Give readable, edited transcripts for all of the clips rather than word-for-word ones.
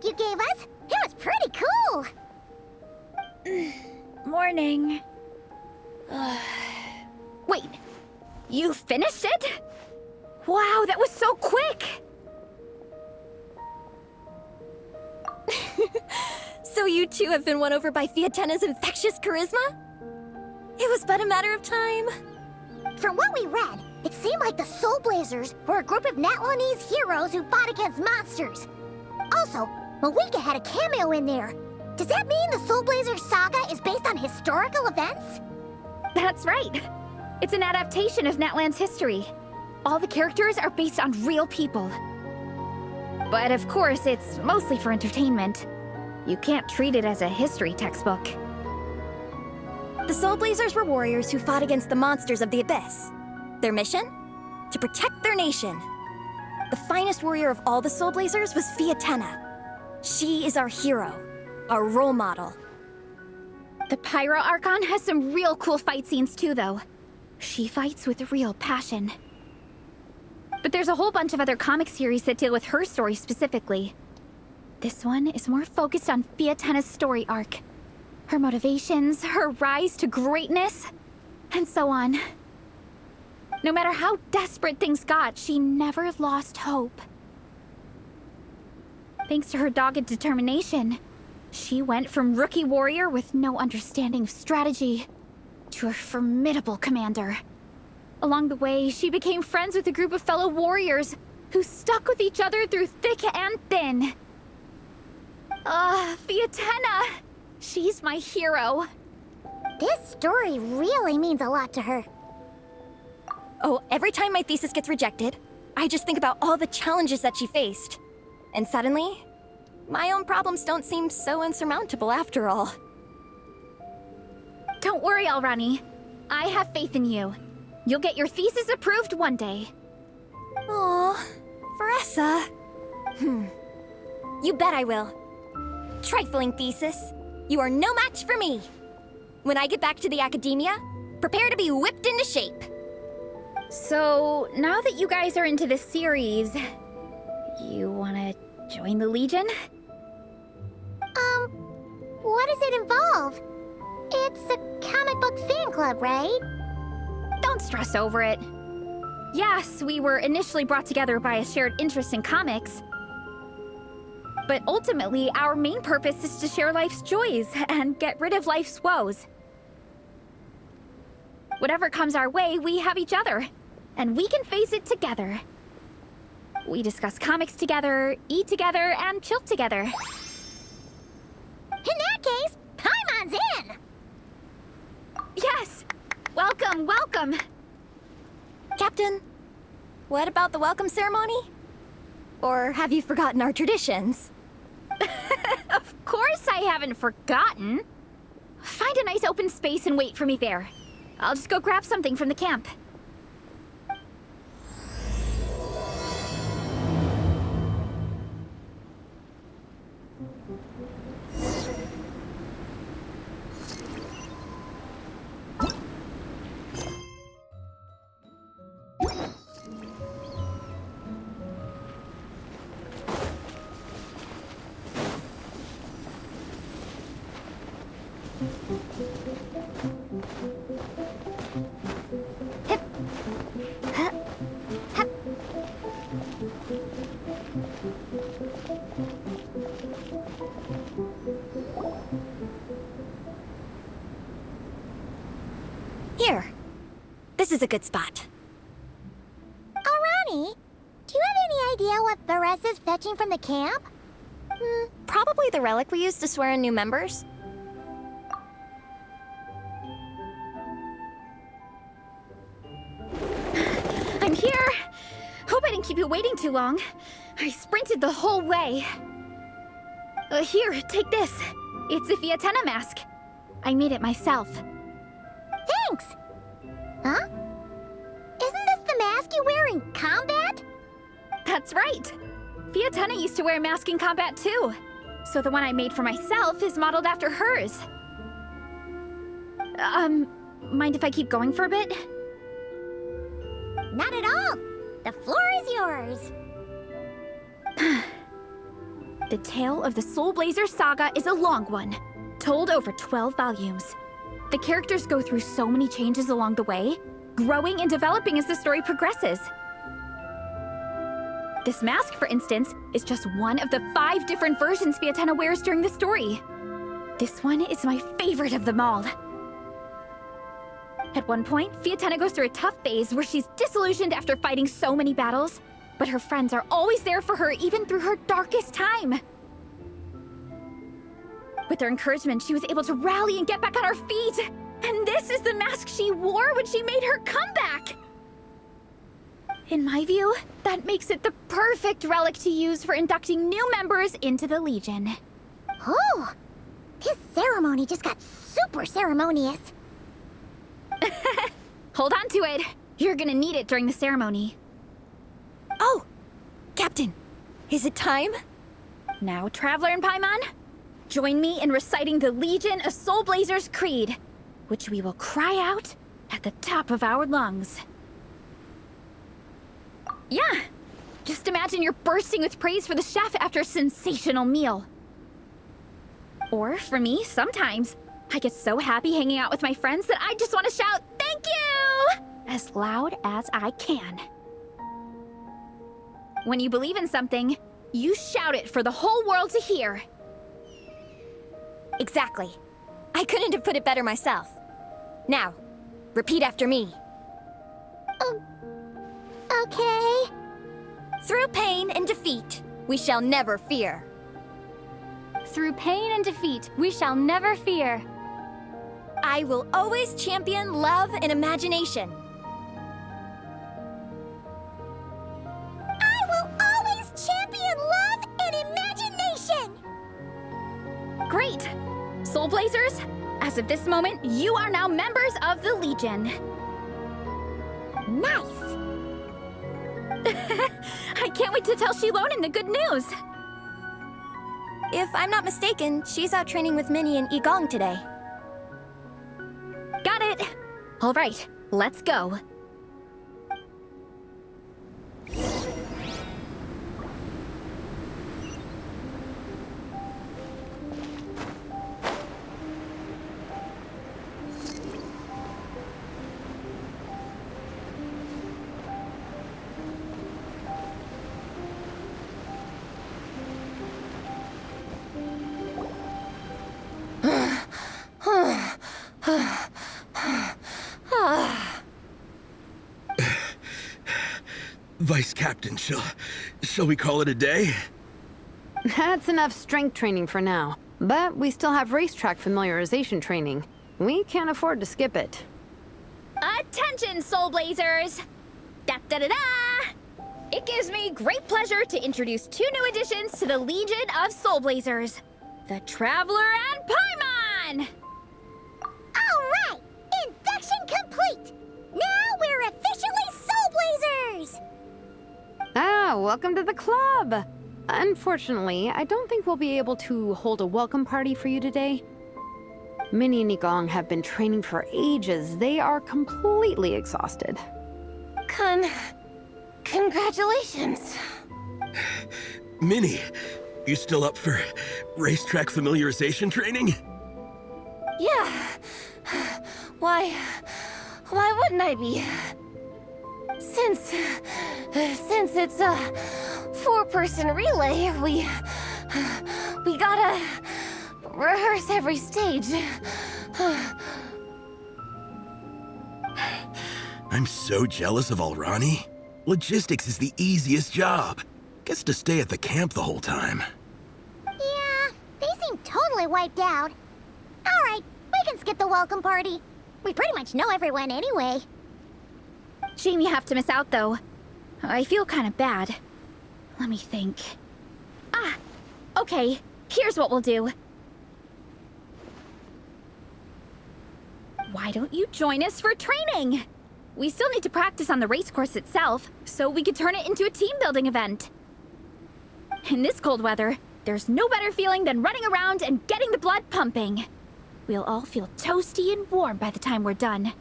You gave us. It was pretty cool. Morning. Wait, you finished it? Wow, that was so quick! So you two have been won over by Fiatena's infectious charisma? It was but a matter of time. From what we read, it seemed like the Soul Blazers were a group of Natlanese heroes who fought against monsters. Also, Malika had a cameo in there. Does that mean the Soul Blazers saga is based on historical events? That's right. It's an adaptation of Natlan's history. All the characters are based on real people. But of course, it's mostly for entertainment. You can't treat it as a history textbook. The Soul Blazers were warriors who fought against the monsters of the Abyss. Their mission? To protect their nation. The finest warrior of all the Soul Blazers was Fiatena. She is our hero, our role model. The Pyro Archon has some real cool fight scenes too, though. She fights with real passion. But there's a whole bunch of other comic series that deal with her story specifically. This one is more focused on Fiatena's story arc. Her motivations, her rise to greatness, and so on. No matter how desperate things got, she never lost hope. Thanks to her dogged determination, she went from rookie warrior with no understanding of strategy to a formidable commander. Along the way, she became friends with a group of fellow warriors who stuck with each other through thick and thin. Fiatena! She's my hero. This story really means a lot to her. Oh, every time my thesis gets rejected, I just think about all the challenges that she faced. And suddenly, my own problems don't seem so insurmountable after all. Don't worry, Alrani. I have faith in you. You'll get your thesis approved one day. Aw, Vareza. You bet I will. Trifling thesis. You are no match for me. When I get back to the academia, prepare to be whipped into shape. So, now that you guys are into this series, you wanna join the Legion? What does it involve? It's a comic book fan club, right? Don't stress over it. Yes, we were initially brought together by a shared interest in comics. But ultimately, our main purpose is to share life's joys and get rid of life's woes. Whatever comes our way, we have each other. And we can face it together. We discuss comics together, eat together, and chill together. In that case, Paimon's in! Yes! Welcome, welcome! Captain, what about the welcome ceremony? Or have you forgotten our traditions? Of course I haven't forgotten. Find a nice open space and wait for me there. I'll just go grab something from the camp. Here, This is a good spot. Arani, do you have any idea what Vareza's fetching from the camp? Probably the relic we used to swear in new members. I'm here! Hope I didn't keep you waiting too long. I sprinted the whole way. Here, take this. It's a Fiatenna mask. I made it myself. Thanks! Huh? Isn't this the mask you wear in combat? That's right! Fiatenna used to wear a mask in combat too. So the one I made for myself is modeled after hers. Mind if I keep going for a bit? Not at all! The floor is yours! The tale of the Soul Blazer saga is a long one, told over 12 volumes. The characters go through so many changes along the way, growing and developing as the story progresses. This mask, for instance, is just one of the 5 different versions Fiatenna wears during the story. This one is my favorite of them all. At one point, Fiatenna goes through a tough phase where she's disillusioned after fighting so many battles, but her friends are always there for her even through her darkest time. With their encouragement, she was able to rally and get back on her feet. And this is the mask she wore when she made her comeback. In my view, that makes it the perfect relic to use for inducting new members into the Legion. Oh! This ceremony just got super ceremonious. Hold on to it. You're gonna need it during the ceremony. Oh! Captain, is it time? Now, Traveler and Paimon, join me in reciting the Legion of Soul Blazers Creed, which we will cry out at the top of our lungs. Yeah, just imagine you're bursting with praise for the chef after a sensational meal. Or, for me, sometimes, I get so happy hanging out with my friends that I just want to shout, "Thank you!" as loud as I can. When you believe in something, you shout it for the whole world to hear. Exactly. I couldn't have put it better myself. Now, repeat after me. Okay. Through pain and defeat, we shall never fear. Through pain and defeat, we shall never fear. I will always champion love and imagination. I will always champion love and imagination! Great! Soul Blazers, as of this moment, you are now members of the Legion. Nice! I can't wait to tell Shilonen the good news. If I'm not mistaken, she's out training with Minnie and Igong today. Got it! All right, let's go. Vice Captain, shall we call it a day? That's enough strength training for now. But we still have racetrack familiarization training. We can't afford to skip it. Attention, Soul Blazers! Da-da-da-da! It gives me great pleasure to introduce 2 new additions to the Legion of Soul Blazers. The Traveler and Paimon! Alright! Induction complete! Now we're officially Soul Blazers! Ah, welcome to the club! Unfortunately, I don't think we'll be able to hold a welcome party for you today. Minnie and Igong have been training for ages. They are completely exhausted. Congratulations. Minnie, you still up for racetrack familiarization training? Yeah. Why wouldn't I be? Since it's a 4-person relay, we gotta rehearse every stage. I'm so jealous of Alrani. Logistics is the easiest job. Gets to stay at the camp the whole time. Yeah, they seem totally wiped out. Alright, we can skip the welcome party. We pretty much know everyone anyway. Shame you have to miss out, though. I feel kind of bad. Let me think. Ah, okay. Here's what we'll do. Why don't you join us for training? We still need to practice on the race course itself, so we could turn it into a team-building event. In this cold weather, there's no better feeling than running around and getting the blood pumping. We'll all feel toasty and warm by the time we're done.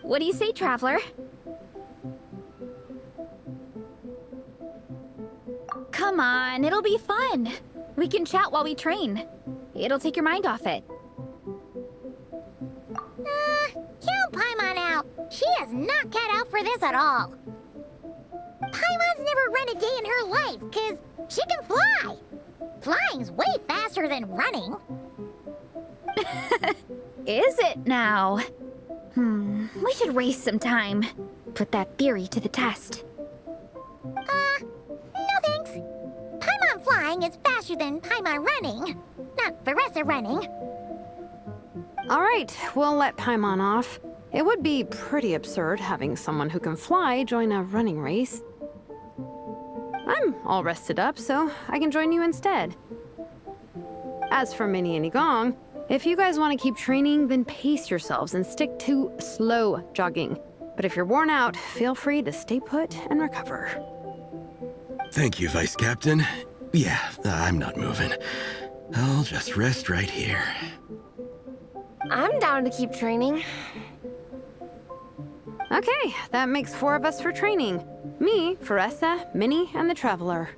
What do you say, Traveler? Come on, it'll be fun. We can chat while we train. It'll take your mind off it. Count Paimon out. She is not cut out for this at all. Paimon's never run a day in her life, because she can fly. Flying's way faster than running. Is it now? We should race sometime. Put that theory to the test. No thanks. Paimon flying is faster than Paimon running. Not Vareza running. All right, we'll let Paimon off. It would be pretty absurd having someone who can fly join a running race. I'm all rested up, so I can join you instead. As for Minnie and Igong, if you guys want to keep training, then pace yourselves and stick to slow jogging. But if you're worn out, feel free to stay put and recover. Thank you, Vice Captain. Yeah, I'm not moving. I'll just rest right here. I'm down to keep training. Okay, that makes 4 of us for training. Me, Vareza, Minnie, and the Traveler.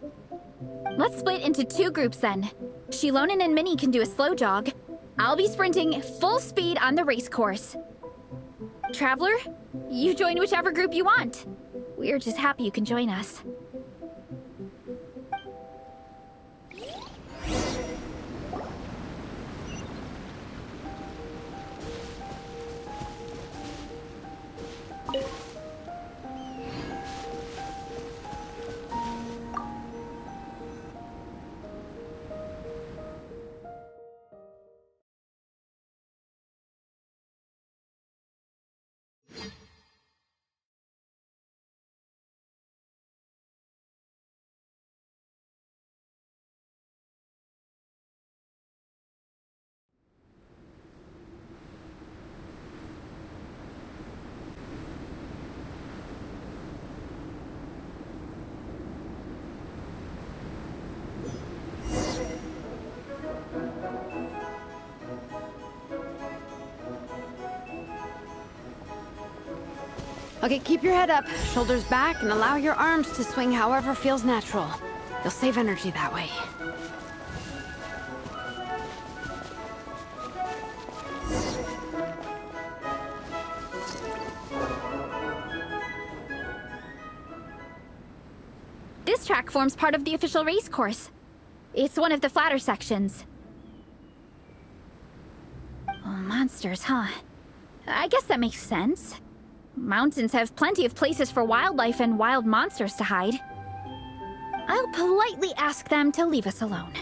Let's split into 2 groups then. Shilonen and Minnie can do a slow jog. I'll be sprinting full speed on the race course. Traveler, you join whichever group you want. We're just happy you can join us. Okay, keep your head up, shoulders back, and allow your arms to swing however feels natural. You'll save energy that way. This track forms part of the official race course. It's one of the flatter sections. Oh, monsters, huh? I guess that makes sense. Mountains have plenty of places for wildlife and wild monsters to hide. I'll politely ask them to leave us alone.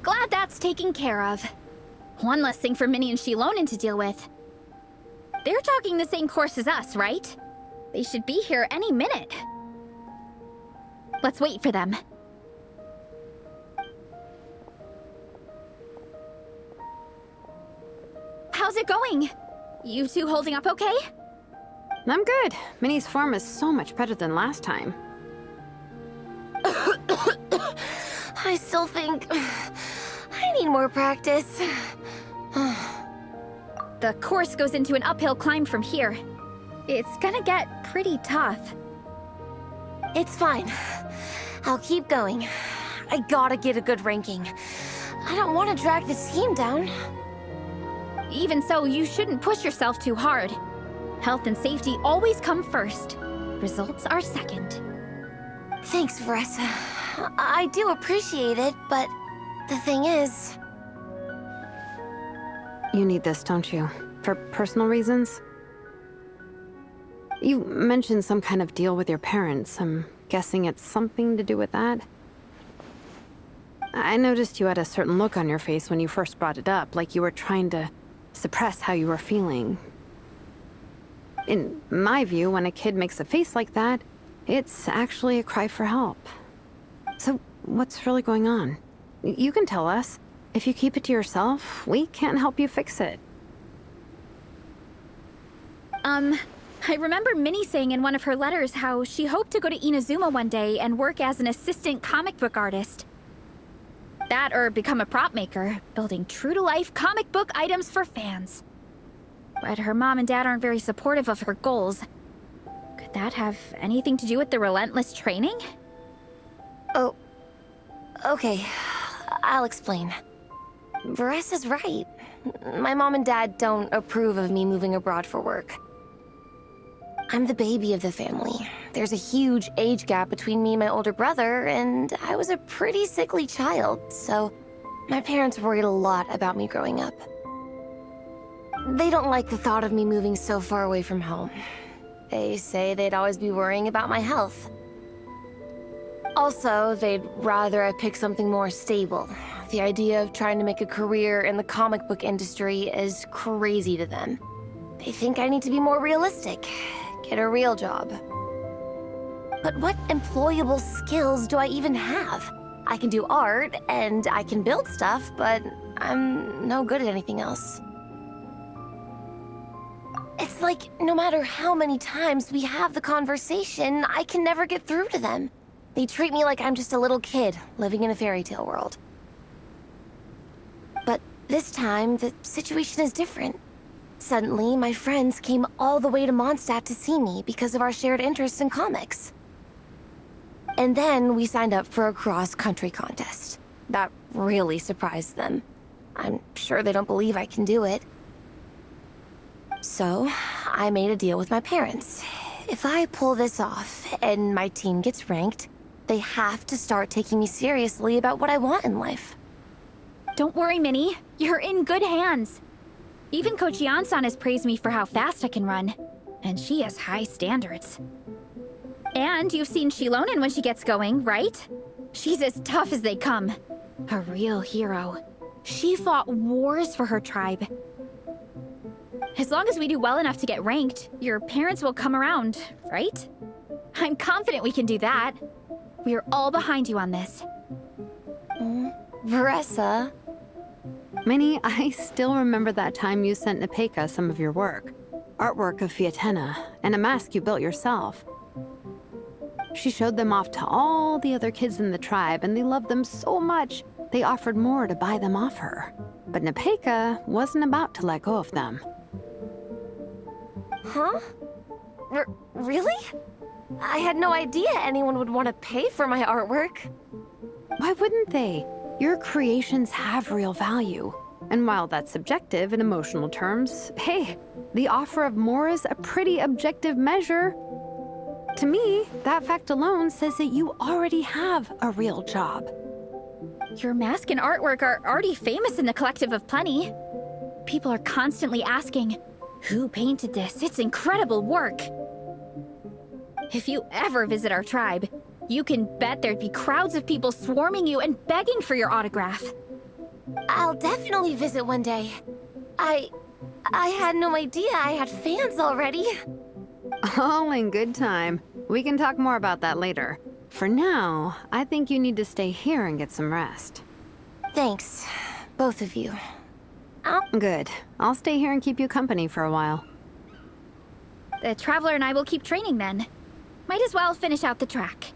Glad that's taken care of. One less thing for Minnie and Shilonen to deal with. They're jogging the same course as us, right? They should be here any minute. Let's wait for them. How's it going? You two holding up okay? I'm good. Minnie's form is so much better than last time. I still think I need more practice. The course goes into an uphill climb from here. It's gonna get pretty tough. It's fine. I'll keep going. I gotta get a good ranking. I don't want to drag this team down. Even so, you shouldn't push yourself too hard. Health and safety always come first. Results are second. Thanks, Vareza. I do appreciate it, but the thing is... You need this, don't you? For personal reasons? You mentioned some kind of deal with your parents. I'm guessing it's something to do with that? I noticed you had a certain look on your face when you first brought it up, like you were trying to suppress how you were feeling. In my view, when a kid makes a face like that, it's actually a cry for help. So, what's really going on? You can tell us. If you keep it to yourself, we can't help you fix it. I remember Minnie saying in one of her letters how she hoped to go to Inazuma one day and work as an assistant comic book artist. That or become a prop maker, building true-to-life comic book items for fans. But her mom and dad aren't very supportive of her goals. Could that have anything to do with the relentless training? Oh, okay. I'll explain. Vareza's right. My mom and dad don't approve of me moving abroad for work. I'm the baby of the family. There's a huge age gap between me and my older brother, and I was a pretty sickly child, so my parents worried a lot about me growing up. They don't like the thought of me moving so far away from home. They say they'd always be worrying about my health. Also, they'd rather I pick something more stable. The idea of trying to make a career in the comic book industry is crazy to them. They think I need to be more realistic, get a real job. But what employable skills do I even have? I can do art, and I can build stuff, but I'm no good at anything else. It's like, no matter how many times we have the conversation, I can never get through to them. They treat me like I'm just a little kid living in a fairy tale world. But this time, the situation is different. Suddenly, my friends came all the way to Mondstadt to see me because of our shared interest in comics. And then we signed up for a cross-country contest. That really surprised them. I'm sure they don't believe I can do it. So, I made a deal with my parents. If I pull this off and my team gets ranked, they have to start taking me seriously about what I want in life. Don't worry, Minnie. You're in good hands. Even Coach Yan-san has praised me for how fast I can run. And she has high standards. And you've seen Shilonen when she gets going, right? She's as tough as they come. A real hero. She fought wars for her tribe. As long as we do well enough to get ranked, your parents will come around, right? I'm confident we can do that. We are all behind you on this. Vareza. Minnie, I still remember that time you sent Nepeka some of your work. Artwork of Fiatena, and a mask you built yourself. She showed them off to all the other kids in the tribe, and they loved them so much, they offered more to buy them off her. But Nepeka wasn't about to let go of them. Huh? Really? I had no idea anyone would want to pay for my artwork. Why wouldn't they? Your creations have real value. And while that's subjective in emotional terms, hey, the offer of more is a pretty objective measure. To me, that fact alone says that you already have a real job. Your mask and artwork are already famous in the Collective of Plenty. People are constantly asking, who painted this? It's incredible work. If you ever visit our tribe, you can bet there'd be crowds of people swarming you and begging for your autograph. I'll definitely visit one day. I had no idea I had fans already. All in good time. We can talk more about that later. For now, I think you need to stay here and get some rest. Thanks, both of you. Good. I'll stay here and keep you company for a while. The Traveler and I will keep training then. Might as well finish out the track.